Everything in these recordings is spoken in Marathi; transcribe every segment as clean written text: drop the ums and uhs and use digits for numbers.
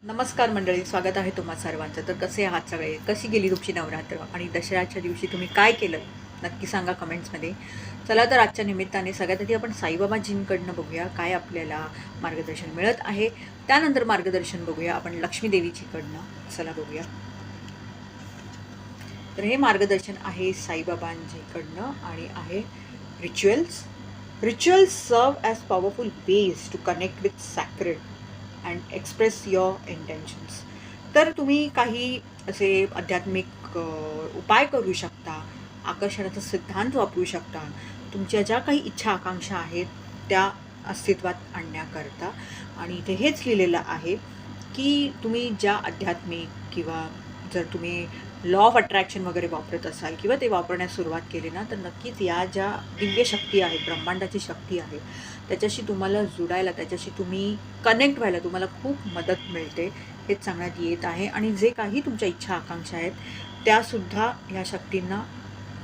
नमस्कार मंडळी, स्वागत आहे तुम्हा सर्वांचं. तर कसे आहात सगळे? कशी गेली तुमची नवरात्र आणि दसऱ्याच्या दिवशी तुम्ही काय केलं? नक्की सांगा कमेंट्समध्ये. चला तर आजच्या निमित्ताने सगळ्यात आधी आपण साईबाबाजींकडनं बघूया काय आपल्याला मार्गदर्शन मिळत आहे. त्यानंतर मार्गदर्शन बघूया आपण लक्ष्मी देवीजीकडनं. चला बघूया. तर हे मार्गदर्शन आहे साईबाबांजीकडनं आणि आहे rituals. Rituals serve as powerful ways to connect with sacred and express your intentions. तर तुम्ही काही असे आध्यात्मिक उपाय करू शकता, आकर्षणाचा सिद्धांत वापरू शकता, तुमच्या ज्या काही इच्छा आकांक्षा आहेत त्या अस्तित्वात आणण्याकरता. आणि इथे हेच लिहिलेलं आहे की तुम्ही ज्या आध्यात्मिक किंवा जर तुम्ही लॉ ऑफ अट्रॅक्शन वगैरे वापरत असाल किंवा ते वापरण्यास सुरुवात केली ना, तर नक्कीच या ज्या दिव्य शक्ती आहेत, ब्रह्मांडाची शक्ती आहे, त्याच्याशी तुम्हाला जुडायला, त्याच्याशी तुम्ही कनेक्ट व्हायला तुम्हाला खूप मदत मिळते हेच सांगण्यात येत आहे. आणि जे काही तुमच्या इच्छा आकांक्षा आहेत त्यासुद्धा ह्या शक्तींना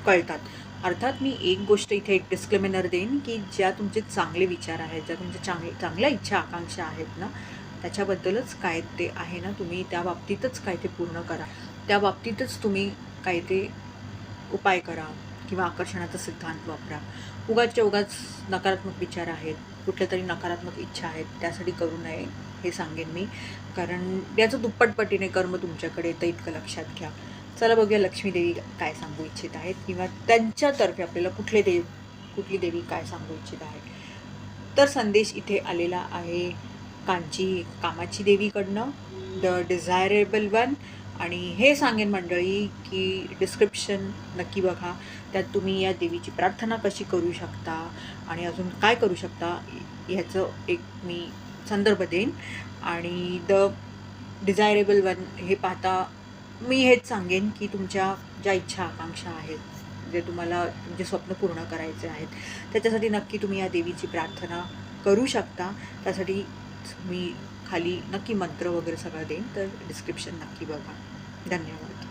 कळतात. अर्थात मी एक गोष्ट इथे एक डिस्क्लेमेनर देईन की ज्या तुमचे चांगले विचार आहेत, ज्या तुमच्या चांगल्या इच्छा आकांक्षा आहेत ना, त्याच्याबद्दलच काय ते आहे ना, तुम्ही त्या बाबतीतच काय ते पूर्ण करा, त्या बाबतीतच तुम्ही काय ते उपाय करा किंवा आकर्षणाचा सिद्धांत वापरा. उगाचच्या उगाच नकारात्मक विचार आहेत, कुठल्या तरी नकारात्मक इच्छा आहेत, त्यासाठी करू नये हे सांगेन मी. कारण याचं दुप्पटपटीने कर्म तुमच्याकडे येतं, इतकं लक्षात घ्या. चला बघूया लक्ष्मी देवी काय सांगू इच्छित आहेत किंवा त्यांच्यातर्फे आपल्याला कुठली देवी काय सांगू इच्छित आहे. तर संदेश इथे आलेला आहे कामाची देवीकडनं, द डिझायरेबल वन. आणि हे सांगेन मंडळी की डिस्क्रिप्शन नक्की बघा, त्यात तुम्ही या देवीची प्रार्थना कशी करू शकता आणि अजून काय करू शकता ह्याचं एक मी संदर्भ देईन. आणि द डिझायरेबल वन हे पाहता मी हेच सांगेन की तुमच्या ज्या इच्छा आकांक्षा आहेत, जे तुम्हाला तुमचे स्वप्न पूर्ण करायचे आहेत, त्याच्यासाठी नक्की तुम्ही या देवीची प्रार्थना करू शकता. त्यासाठी मी खाली नक्की मंत्र वगैरे सगळं देईन, तर डिस्क्रिप्शन नक्की बघा. धन्यवाद.